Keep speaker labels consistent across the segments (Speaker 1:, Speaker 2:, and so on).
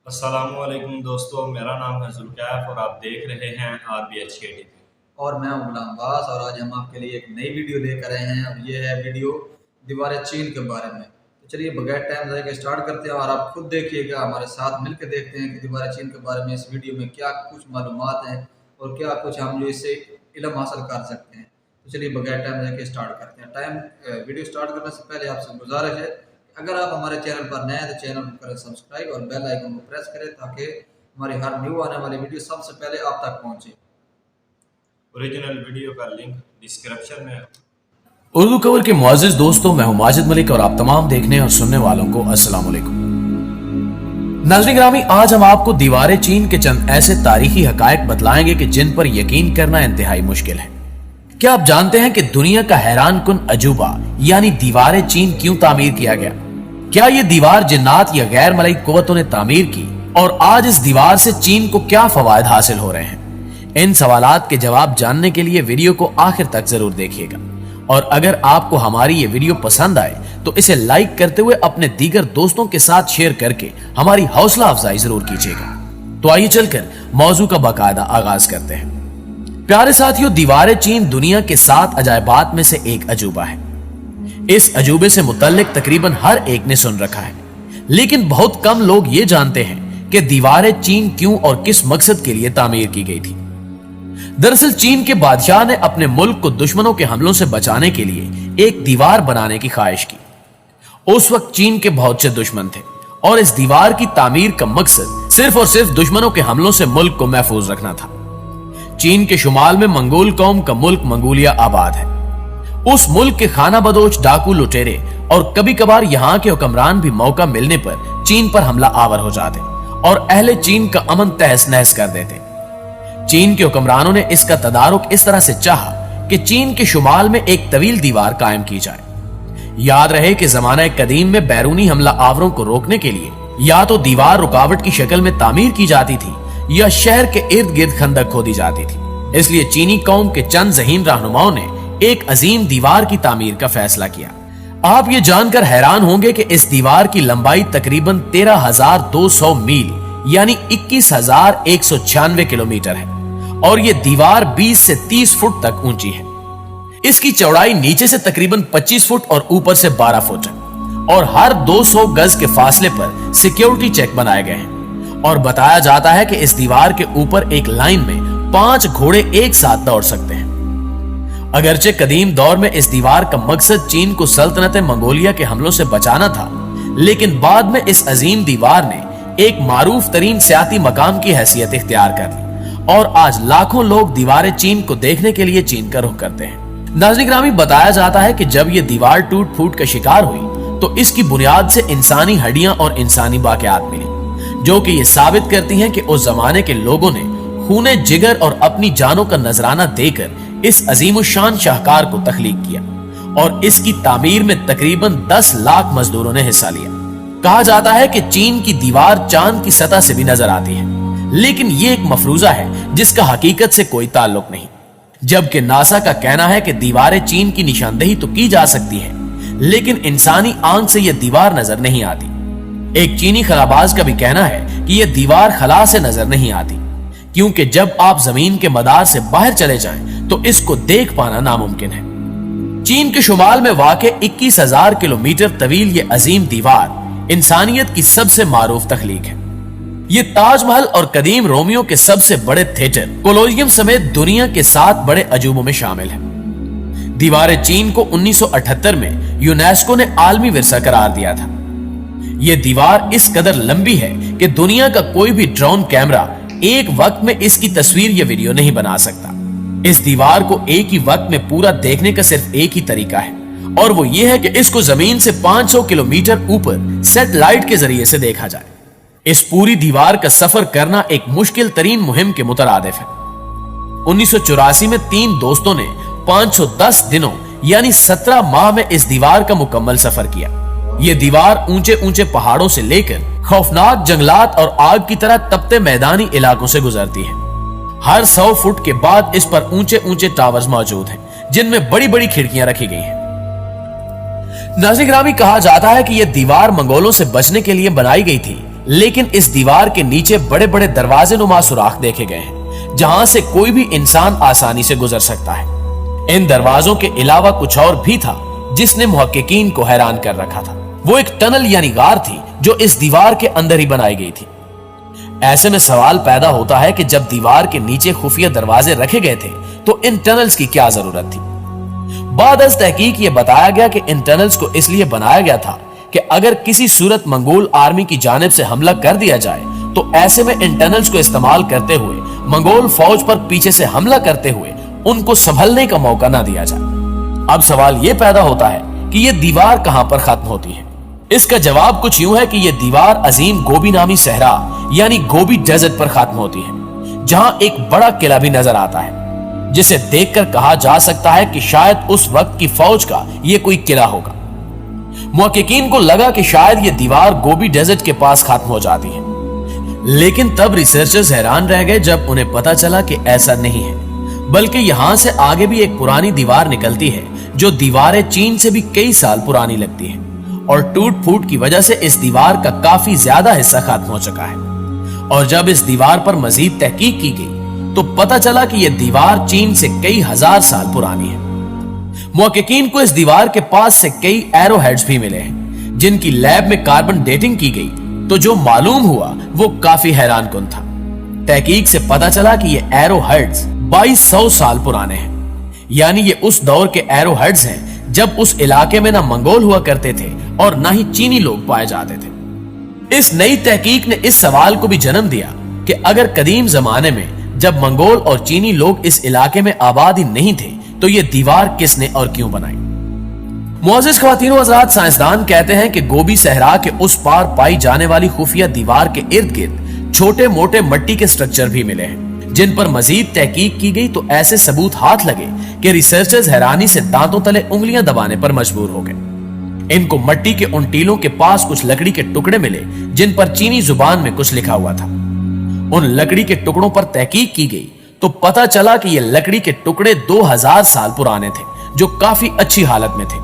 Speaker 1: अस्सलामुअलैकुम दोस्तों, मेरा नाम है जुल्कैफ और आप देख रहे हैं RBHK TV।
Speaker 2: और मैं हूं गुलाम अब्बास और आज हम आपके लिए एक नई वीडियो लेकर आए हैं और ये है वीडियो दीवार चीन के बारे में। तो चलिए बगैर टाइम ज़ाया के स्टार्ट करते हैं और आप खुद देखिएगा, हमारे साथ मिलकर देखते हैं कि दीवार चीन के बारे में इस वीडियो में क्या कुछ मालूमात हैं और क्या कुछ हम जो इससे इल्म हासिल कर सकते हैं। तो चलिए बगैर टाइम ज़ाया के स्टार्ट करते हैं। वीडियो स्टार्ट करने से पहले आपसे गुजारिश है, अगर आप हमारे चैनल पर नए हैं तो चैनल को करें सब्सक्राइब और बेल आइकन को प्रेस करें ताकि हमारी हर न्यू आने वाली वीडियो सबसे पहले आप तक पहुंचे।
Speaker 1: ओरिजिनल वीडियो का लिंक डिस्क्रिप्शन में है।
Speaker 3: उर्दू कवर के मुअज़्ज़िज़ दोस्तों, मैं हूं माजिद मलिक और आप तमाम देखने और सुनने वालों को अस्सलाम वालेकुम। नाज़रीन गिरामी, आज हम आपको दीवार चीन के चंद ऐसे तारीखी हकायक बतलाएंगे कि जिन पर यकीन करना इंतहाई मुश्किल है। क्या आप जानते हैं कि दुनिया का हैरान कुन अजूबा यानी दीवार चीन क्यों तामीर किया गया? क्या ये दीवार जिन्नात या गैर मलई कुव्वतों ने तामीर की और आज इस दीवार से चीन को क्या फवायद हासिल हो रहे हैं? इन सवालात के जवाब जानने के लिए वीडियो को आखिर तक जरूर देखिएगा और अगर आपको हमारी ये वीडियो पसंद आए तो इसे लाइक करते हुए अपने दीगर दोस्तों के साथ शेयर करके हमारी हौसला अफजाई जरूर कीजिएगा। तो आइए चलकर मौजू का बाकायदा आगाज करते हैं। प्यारे साथियों, दीवार चीन दुनिया के 7 अजायबात में से एक अजूबा है। इस अजूबे से मुतल्लिक तकरीबन हर एक ने सुन रखा है, लेकिन बहुत कम लोग ये जानते हैं कि दीवार चीन क्यों और किस मकसद के लिए तामीर की गई थी। दरअसल चीन के बादशाह ने अपने मुल्क को दुश्मनों के हमलों से बचाने के लिए एक दीवार बनाने की ख्वाहिश की। उस वक्त चीन के बहुत से दुश्मन थे और इस दीवार की तामीर का मकसद सिर्फ और सिर्फ दुश्मनों के हमलों से मुल्क को महफूज रखना था। चीन के शुमाल में मंगोल कौम का मुल्क मंगोलिया आबाद है। उस मुल्क के खाना बदोश डाकू लुटेरे और कभी कभार यहाँ के हुक्मरान भी मौका मिलने पर चीन पर हमला आवर हो जाते और अहले चीन का अमन तहस नहस कर देते। चीन के हुक्मरानों ने इसका तदारुक इस तरह से चाहा कि चीन के शुमाल में एक तवील दीवार कायम की जाए। याद रहे कि जमाना कदीम में बैरूनी हमला आवरों को रोकने के लिए या तो दीवार रुकावट की शक्ल में तामीर की जाती थी या शहर के इर्द गिर्द खंदक खोदी जाती थी। इसलिए चीनी कौम के चंद ज़हीन रहनुमाओं ने एक अजीम दीवार की तामीर का फैसला किया। आप ये जानकर हैरान होंगे कि इस दीवार की लंबाई तकरीबन 13,200 मील यानी 21,196 किलोमीटर है और ये दीवार 20 से 30 फुट तक ऊंची है। इसकी चौड़ाई नीचे से तकरीबन 25 फुट और ऊपर से 12 फुट है और हर 200 गज के फासले पर सिक्योरिटी चेक बनाए गए हैं और बताया जाता है कि इस दीवार के ऊपर एक लाइन में 5 घोड़े एक साथ दौड़ सकते हैं। अगरचे कदीम दौर में इस दीवार का मकसद चीन को सल्तनत मंगोलिया के हमलों से बचाना था, लेकिन बाद में इस अजीम दीवार ने एक मारूफ तरीन सियाती मकाम की हैसियत इख्तियार कर ली और आज लाखों लोग दीवार चीन को देखने के लिए चीन का रुख करते हैं। नाज़रीन गिरामी, बताया जाता है कि जब यह दीवार टूट फूट का शिकार हुई तो इसकी बुनियाद से इंसानी हड्डियां और इंसानी बाक़ियात मिली, जो कि ये साबित करती हैं कि उस जमाने के लोगों ने खूने जिगर और अपनी जानों का नजराना देकर इस अजीमुशान शाहकार को तख्लीक किया और इसकी तामीर में तकरीबन 10 लाख मजदूरों ने हिस्सा लिया। कहा जाता है कि चीन की दीवार चांद की सतह से भी नजर आती है, लेकिन ये एक मफरूजा है जिसका हकीकत से कोई ताल्लुक नहीं। जबकि नासा का कहना है कि दीवारें चीन की निशानदेही तो की जा सकती है, लेकिन इंसानी आंख से यह दीवार नजर नहीं आती। एक चीनी खलाबाज का भी कहना है कि यह दीवार खला से नजर नहीं आती, क्योंकि जब आप जमीन के मदार से बाहर चले जाएं तो इसको देख पाना नामुमकिन है। चीन के शुमाल में वाक़े 21,000 किलोमीटर तवील ये अजीम दीवार इंसानियत की सबसे मारूफ तख्लीक है। ये ताजमहल और कदीम रोमियो के सबसे बड़े थिएटर कोलोजियम समेत दुनिया के 7 बड़े अजूबों में शामिल है। दीवार चीन को 1978 में यूनेस्को ने आलमी विरसा करार दिया था। यह दीवार इस कदर लंबी है कि दुनिया का कोई भी ड्रोन कैमरा एक वक्त में इसकी तस्वीर या वीडियो नहीं बना सकता। इस दीवार को एक ही वक्त में पूरा देखने का सिर्फ एक ही तरीका है और वो ये है कि इसको जमीन से 500 किलोमीटर ऊपर सैटेलाइट के जरिए से देखा जाए। इस पूरी दीवार का सफर करना एक मुश्किल तरीन मुहिम के मुतरादिफ है। 1984 में 3 दोस्तों ने 510 दिनों यानी 17 माह में इस दीवार का मुकम्मल सफर किया। यह दीवार ऊंचे ऊंचे पहाड़ों से लेकर खौफनाक जंगलात और आग की तरह तपते मैदानी इलाकों से गुजरती है। हर 100 फुट के बाद इस पर ऊंचे ऊंचे टावर्स मौजूद हैं, जिनमें बड़ी बड़ी खिड़कियां रखी गई हैं। नाज़रीन गिरामी, कहा जाता है कि यह दीवार मंगोलों से बचने के लिए बनाई गई थी, लेकिन इस दीवार के नीचे बड़े बड़े दरवाजे नुमा सुराख देखे गए हैं जहां से कोई भी इंसान आसानी से गुजर सकता है। इन दरवाजों के अलावा कुछ और भी था जिसने मुहक्किकीन को हैरान कर रखा था। वो एक टनल यानी गार थी जो इस दीवार के अंदर ही बनाई गई थी। ऐसे में सवाल पैदा होता है कि जब दीवार के नीचे खुफिया दरवाजे रखे गए थे तो इन टनल्स की क्या जरूरत थी। बाद अज़ तहकीक ये बताया गया कि इन टनल्स को इसलिए बनाया गया था कि अगर किसी सूरत मंगोल आर्मी की जानिब से हमला कर दिया जाए तो ऐसे में इन टनल्स को इस्तेमाल करते हुए मंगोल फौज पर पीछे से हमला करते हुए उनको संभलने का मौका ना दिया जाए। अब सवाल यह पैदा होता है कि यह दीवार कहां पर खत्म होती है। इसका जवाब कुछ यूं है कि यह दीवार अजीम गोबी नामी सहरा यानी गोबी डेजर्ट पर खत्म होती है, जहां एक बड़ा किला भी नजर आता है जिसे देखकर कहा जा सकता है कि शायद उस वक्त की फौज का यह कोई किला होगा। मुहक्किकीन को लगा कि शायद यह दीवार गोबी डेजर्ट के पास खत्म हो जाती है, लेकिन तब रिसर्चर्स हैरान रह गए जब उन्हें पता चला कि ऐसा नहीं है, बल्कि यहां से आगे भी एक पुरानी दीवार निकलती है जो दीवारें चीन से भी कई साल पुरानी लगती है और टूट फूट की वजह से इस दीवार का काफी ज्यादा हिस्सा खत्म हो चुका है। और जब इस दीवार पर मजीद तहकीक की गई तो पता चला कि यह दीवार चीन से कई हजार साल पुरानी है। मुहक्किकीन को इस दीवार के पास से कई एरो हेड्स भी मिले हैं जिनकी लैब में कार्बन डेटिंग की गई तो जो मालूम हुआ वो काफी हैरान कुन था। तहकीक से पता चला कि ये एरो हेड्स 2200 साल पुराने हैं, यानी ये उस दौर के एरो हेड्स हैं जब उस इलाके में ना मंगोल हुआ करते थे और ना ही चीनी लोग पाए जाते थे। इस नई तहकीक ने इस सवाल को भी जन्म दिया कि अगर कदीम जमाने में जब मंगोल और चीनी लोग इस इलाके में आबाद ही नहीं थे तो ये दीवार किसने और क्यों बनाई। मुअज़्ज़िज़ ख्वातीन व हज़रात, साइंसदान कहते हैं कि गोबी सहरा के उस पार पाई जाने वाली खुफिया दीवार के इर्द गिर्द छोटे मोटे मिट्टी के स्ट्रक्चर भी मिले हैं जिन पर मजीद तहकीक की गई तो ऐसे सबूत हाथ लगे कि रिसर्चर्स हैरानी से दांतों तले उंगलियां दबाने पर मजबूर हो गए। इनको मिट्टी के उन टीलों के पास कुछ लकड़ी के टुकड़े मिले जिन पर चीनी जुबान में कुछ लिखा हुआ था। उन लकड़ी के टुकड़ों पर तहकीक की गई तो पता चला कि ये लकड़ी के टुकड़े 2000 साल पुराने थे जो काफी अच्छी हालत में थे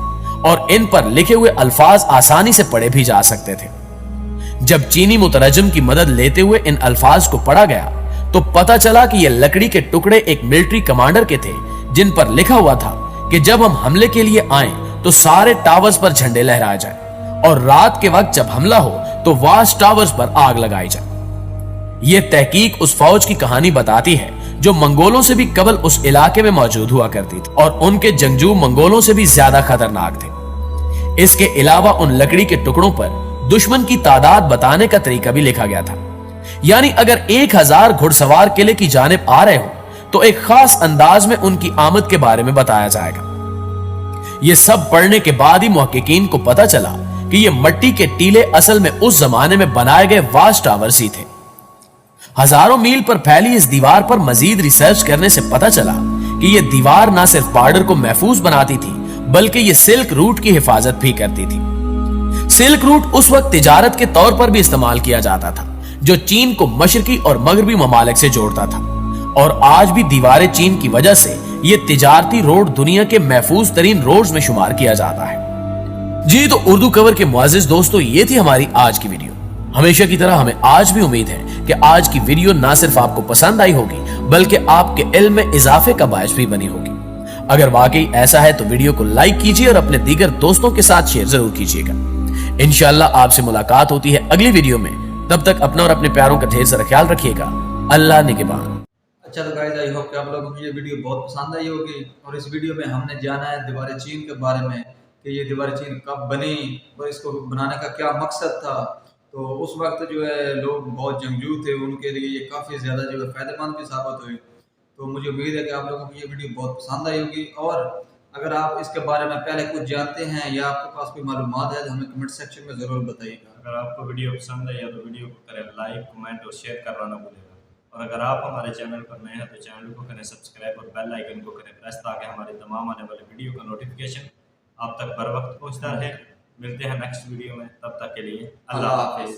Speaker 3: और इन पर लिखे हुए अल्फाज आसानी से पढ़े भी जा सकते थे। जब चीनी मुतरजम की मदद लेते हुए इन अल्फाज को पढ़ा गया तो पता चला कि ये लकड़ी के टुकड़े एक मिलिट्री कमांडर के थे जिन पर लिखा हुआ था कि जब हम हमले के लिए आए तो सारे टावर्स पर झंडे लहराए जाए और रात के वक्त जब हमला हो तो वाच टावर्स पर आग लगाई जाए। यह तहकीक उस फौज की कहानी बताती है जो मंगोलों से भी कबल उस इलाके में मौजूद हुआ करती थी और उनके जंगजू मंगोलों से भी ज्यादा खतरनाक थे। इसके अलावा उन लकड़ी के टुकड़ों पर दुश्मन की तादाद बताने का तरीका भी लिखा गया था, यानी अगर 1000 घुड़सवार किले की जानिब आ रहे हो तो एक खास अंदाज में उनकी आमद के बारे में बताया जाएगा। यह सब पढ़ने के बाद ही मुहक्किकीन को पता चला कि ये मिट्टी के टीले असल में उस जमाने में बनाए गए वाच टावर्स ही थे। हजारों मील पर फैली इस दीवार पर मजीद रिसर्च करने से पता चला कि यह दीवार न सिर्फ बॉर्डर को महफूज बनाती थी बल्कि यह सिल्क रूट की हिफाजत भी करती थी। सिल्क रूट उस वक्त तिजारत के तौर पर भी इस्तेमाल किया जाता था जो चीन को मशरकी और मगरबी ममालिक से जोड़ता था और आज भी दीवारें चीन की वजह से यह तिजारती रोड दुनिया के महफूज तरीन रोड्स में शुमार किया जाता है। जी तो उर्दू कवर के मुअज़्ज़िज़ दोस्तों, ये थी हमारी आज की वीडियो। हमेशा की तरह हमें आज भी उम्मीद है कि आज की वीडियो ना सिर्फ आपको पसंद आई होगी बल्कि आपके इल्म में इजाफे का बायस भी बनी होगी। अगर वाकई ऐसा है तो वीडियो को लाइक कीजिए और अपने दीगर दोस्तों के साथ शेयर जरूर कीजिएगा। इंशाअल्लाह आपसे मुलाकात होती है अगली वीडियो में। तब तक अपना और अपने प्यारों का ढेर सारा ख्याल रखिएगा। अल्लाह निगहबान।
Speaker 2: अच्छा तो गाइस, आई होप कि आप लोगों को ये वीडियो बहुत पसंद आई होगी और इस वीडियो में हमने जाना है दीवार चीन के बारे में कि ये दीवार चीन कब बनी और इसको बनाने का क्या मकसद था। तो उस वक्त जो है लोग बहुत जंगजू थे, उनके लिए ये काफ़ी ज़्यादा जो है फ़ायदेमंद भी साबित हुई। तो मुझे उम्मीद है कि आप लोगों को ये वीडियो बहुत पसंद आई होगी और अगर आप इसके बारे में पहले कुछ जानते हैं या आपके पास कोई मालूमात है तो हमें कमेंट सेक्शन में ज़रूर बताइएगा।
Speaker 1: अगर आपको वीडियो पसंद आई तो वीडियो को करें लाइक, कमेंट और शेयर करना ना भूलेगा। और अगर आप हमारे चैनल पर नए हैं तो चैनल को करें सब्सक्राइब और बेल आइकन को करें प्रेस ताकि हमारे तमाम आने वाले वीडियो का नोटिफिकेशन आप तक बर वक्त पहुँचता रहे। मिलते हैं नेक्स्ट वीडियो में, तब तक के लिए अल्लाह हाफिज़।